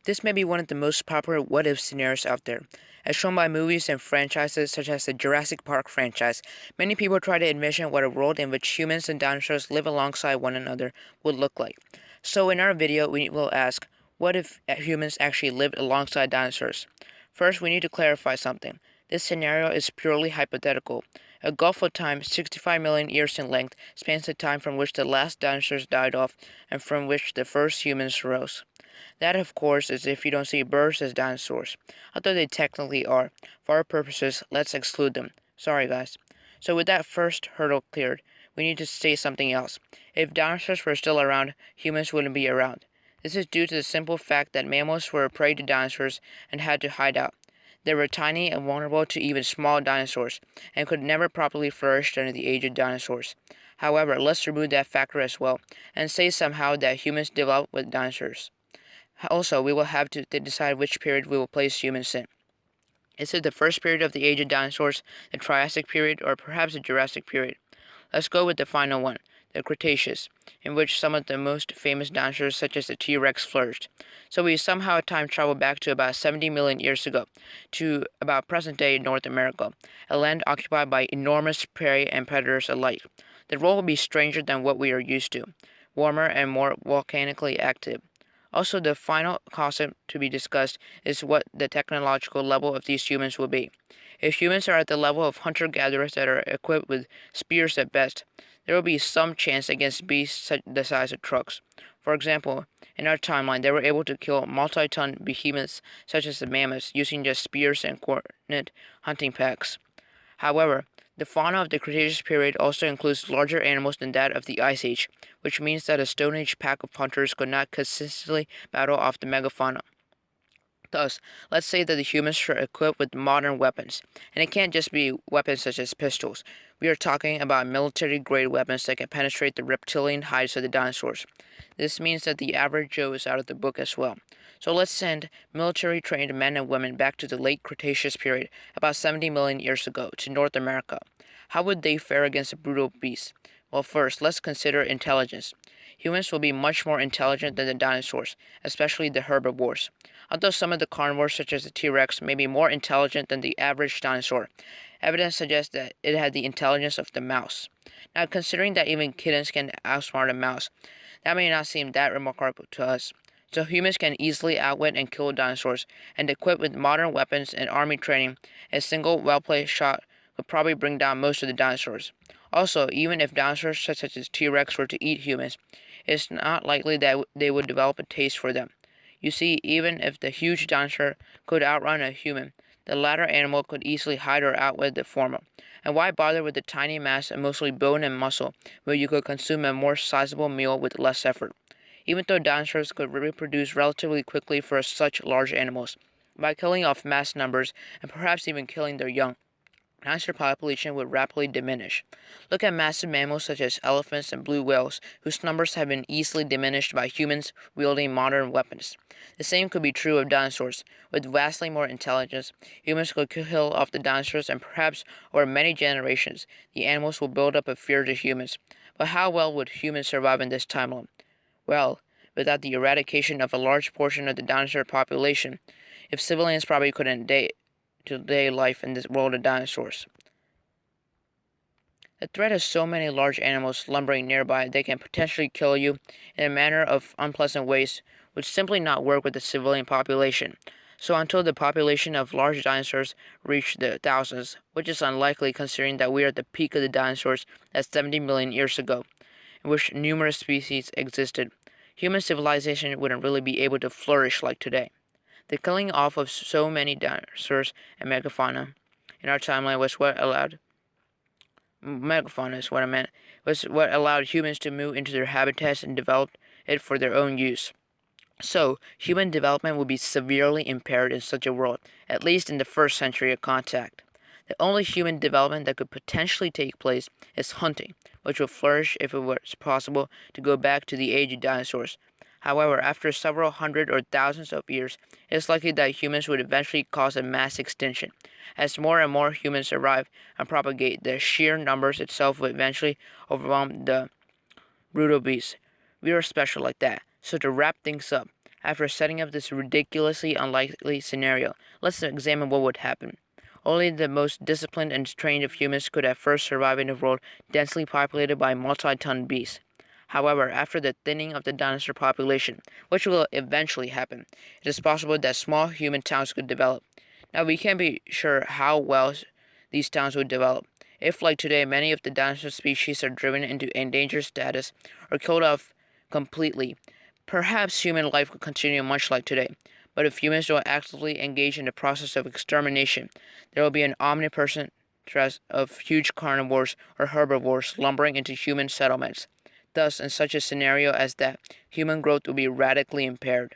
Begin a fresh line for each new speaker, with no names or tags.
This may be one of the most popular what-if scenarios out there. As shown by movies and franchises such as the Jurassic Park franchise, many people try to envision what a world in which humans and dinosaurs live alongside one another would look like. So in our video, we will ask, what if humans actually lived alongside dinosaurs? First, we need to clarify something. This scenario is purely hypothetical. A gulf of time, 65 million years in length, spans the time from which the last dinosaurs died off and from which the first humans rose. That, of course, is if you don't see birds as dinosaurs, although they technically are. For our purposes, let's exclude them. Sorry, guys. So with that first hurdle cleared, we need to say something else. If dinosaurs were still around, humans wouldn't be around. This is due to the simple fact that mammals were a prey to dinosaurs and had to hide out. They were tiny and vulnerable to even small dinosaurs, and could never properly flourish during the age of dinosaurs. However, let's remove that factor as well, and say somehow that humans developed with dinosaurs. Also, we will have to decide which period we will place humans in. Is it the first period of the age of dinosaurs, the Triassic period, or perhaps the Jurassic period? Let's go with the final one, the Cretaceous, in which some of the most famous dinosaurs such as the T-Rex flourished. So we somehow time travel back to about 70 million years ago, to about present-day North America, a land occupied by enormous prey and predators alike. The world will be stranger than what we are used to, warmer and more volcanically active. Also, the final concept to be discussed is what the technological level of these humans will be. If humans are at the level of hunter-gatherers that are equipped with spears at best, there will be some chance against beasts the size of trucks. For example, in our timeline, they were able to kill multi-ton behemoths such as the mammoths using just spears and coordinate hunting packs. However, the fauna of the Cretaceous period also includes larger animals than that of the Ice Age, which means that a Stone Age pack of hunters could not consistently battle off the megafauna. Thus, let's say that the humans are equipped with modern weapons, and it can't just be weapons such as pistols. We are talking about military-grade weapons that can penetrate the reptilian hides of the dinosaurs. This means that the average Joe is out of the book as well. So let's send military-trained men and women back to the late Cretaceous period, about 70 million years ago, to North America. How would they fare against a brutal beast? Well, first, let's consider intelligence. Humans will be much more intelligent than the dinosaurs, especially the herbivores. Although some of the carnivores, such as the T-Rex, may be more intelligent than the average dinosaur, evidence suggests that it had the intelligence of the mouse. Now, considering that even kittens can outsmart a mouse, that may not seem that remarkable to us. So humans can easily outwit and kill dinosaurs, and equipped with modern weapons and army training, a single well-placed shot would probably bring down most of the dinosaurs. Also, even if dinosaurs such as T-Rex were to eat humans, it's not likely that they would develop a taste for them. You see, even if the huge dinosaur could outrun a human, the latter animal could easily hide or outwit the former. And why bother with the tiny mass and mostly bone and muscle, where you could consume a more sizable meal with less effort? Even though dinosaurs could reproduce relatively quickly for such large animals, by killing off mass numbers and perhaps even killing their young, dinosaur population would rapidly diminish. Look at massive mammals such as elephants and blue whales, whose numbers have been easily diminished by humans wielding modern weapons. The same could be true of dinosaurs. With vastly more intelligence, humans could kill off the dinosaurs, and perhaps over many generations, the animals will build up a fear to humans. But how well would humans survive in this timeline? Well, without the eradication of a large portion of the dinosaur population, if civilians probably couldn't day-to-day life in this world of dinosaurs. The threat of so many large animals lumbering nearby they can potentially kill you in a manner of unpleasant ways would simply not work with the civilian population. So until the population of large dinosaurs reach the thousands, which is unlikely considering that we are at the peak of the dinosaurs at 70 million years ago, in which numerous species existed, human civilization wouldn't really be able to flourish like today. The killing off of so many dinosaurs and megafauna in our timeline was what allowed megafauna is what I meant was what allowed humans to move into their habitats and develop it for their own use. So, human development would be severely impaired in such a world, at least in the first century of contact. The only human development that could potentially take place is hunting, which would flourish if it was possible to go back to the age of dinosaurs. However, after several hundred or thousands of years, it is likely that humans would eventually cause a mass extinction. As more and more humans arrive and propagate, the sheer numbers itself would eventually overwhelm the brutal beasts. We are special like that. So to wrap things up, After setting up this ridiculously unlikely scenario, let's examine what would happen. Only the most disciplined and trained of humans could at first survive in a world densely populated by multi-ton beasts. However, after the thinning of the dinosaur population, which will eventually happen, it is possible that small human towns could develop. Now, we can't be sure how well these towns would develop. If, like today, many of the dinosaur species are driven into endangered status or killed off completely, perhaps human life could continue much like today. But if humans don't actively engage in the process of extermination, there will be an omnipresent threat of huge carnivores or herbivores lumbering into human settlements. Thus, in such a scenario as that, human growth will be radically impaired.